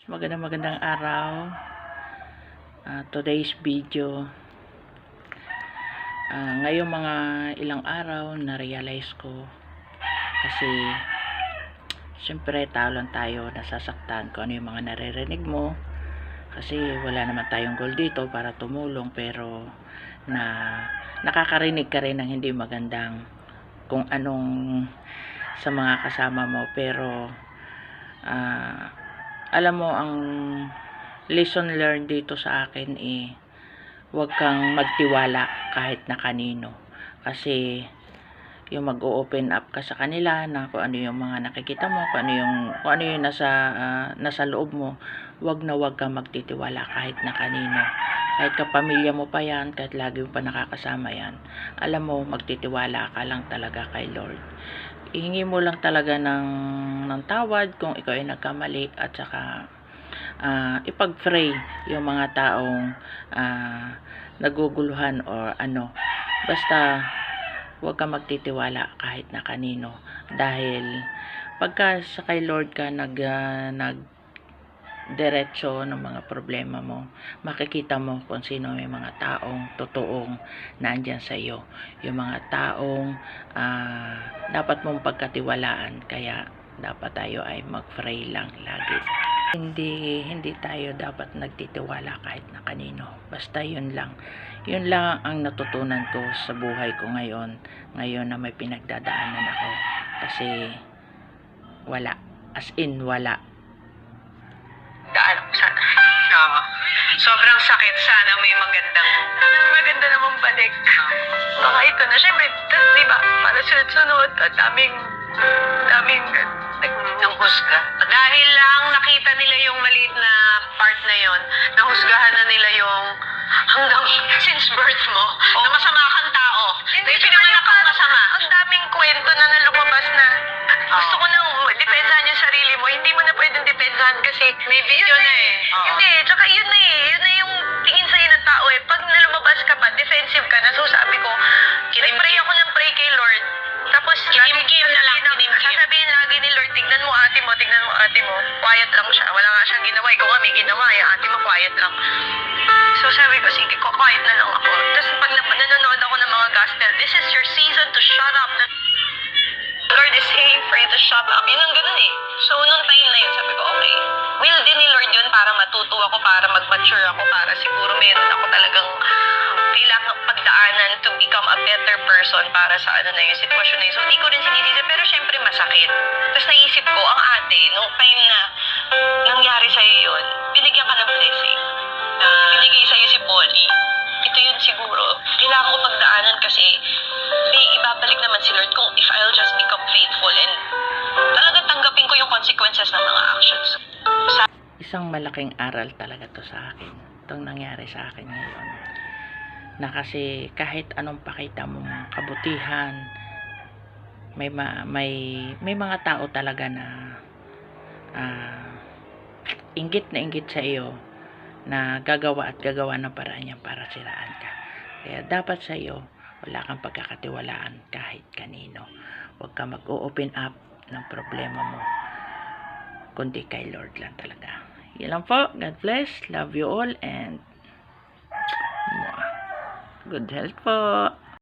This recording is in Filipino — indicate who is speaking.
Speaker 1: Magandang araw. Today's video. Ngayong mga ilang araw na-realize ko kasi siyempre lang tayo nasasaktan kung ano yung mga naririnig mo kasi wala naman tayong goal dito para tumulong, pero nakakarinig ka rin ng hindi magandang kung anong sa mga kasama mo. Pero alam mo, ang lesson learned dito sa akin huwag kang magtiwala kahit na kanino, kasi yung mag-o-open up ka sa kanila na kung ano yung mga nakikita mo, kung ano yung nasa loob mo, huwag kang magtitiwala kahit na kanino. Kahit kapamilya mo pa yan, kahit lagi mo pa nakakasama yan, alam mo, magtitiwala ka lang talaga kay Lord. Ihingi mo lang talaga ng tawad kung ikaw ay nagkamali, at saka ipag-pray yung mga taong naguguluhan or ano. Basta huwag kang magtitiwala kahit na kanino, dahil pagka sa kay Lord ka diretso ng mga problema mo, makikita mo kung sino may mga taong totoong nandyan sa iyo, yung mga taong dapat mong pagkatiwalaan. Kaya dapat tayo ay mag-pray lang lagi. Hindi tayo dapat nagtitiwala kahit na kanino. Basta yun lang ang natutunan ko sa buhay ko ngayon na may pinagdadaanan ako, kasi wala, as in wala.
Speaker 2: Daan sana. Oo. Sobrang sakit. Sana may maganda namang balik. Baka ito na. Siyempre, di ba, para sunod-sunod, at daming nanghusga. Dahil lang nakita nila yung maliit na part na yon, nahusgahan na nila yung hanggang since birth mo, na masama kang tao. Hindi, pinanganak kang masama. Ang daming kwento na lumabas na gusto ko nang depensahan yung sarili mo. Hindi mo na pwedeng depensahan kasi may video na eh. Hindi, tsaka yun na yung tingin sa'yo ng tao eh. Pag nalumabas ka pa, defensive ka na. So sabi ko, pray ako ng pray kay Lord. Tapos kinimkim na lang, sasabihin lagi ni Lord, tignan mo ate mo. Quiet lang siya. Wala nga siyang ginawa. Ikaw nga may ginawa. Yung ate mo quiet lang. So sabi ko, sige, quiet na lang ako. Tapos pag nanonood ako ng mga gospel, this is your season to shut up. Lord is saying for you to shut up. Yun ang ganun eh. So, nung time na yun, sabi ko, okay, will din ni Lord yun para matuto ako, para mag-mature ako, para siguro meron ako talagang kailangang pagdaanan to become a better person para sa ano na yung sitwasyon na yun. So, hindi ko rin sinisisi, pero syempre masakit. Tapos naisip ko, ang ate, nung time na nangyari sa'yo yun, binigyan ka ng blessing. Binigay sa'yo si Polly. Ito yun siguro. Kailangan ko pagdaanan kasi ibabalik naman si Lord kung if I'll just become faithful and talagang tanggapin ko yung consequences ng mga actions.
Speaker 1: Isang malaking aral talaga to sa akin, itong nangyari sa akin ngayon, na kasi kahit anong pakita mong kabutihan, may mga tao talaga na inggit sa iyo, na gagawa ng paraan yan para siraan ka. Kaya dapat sa iyo, wala kang pagkakatiwalaan kahit kanino. Huwag kang mag-open up ng problema mo, kundi kay Lord lang talaga. Yan lang po. God bless. Love you all and good health po.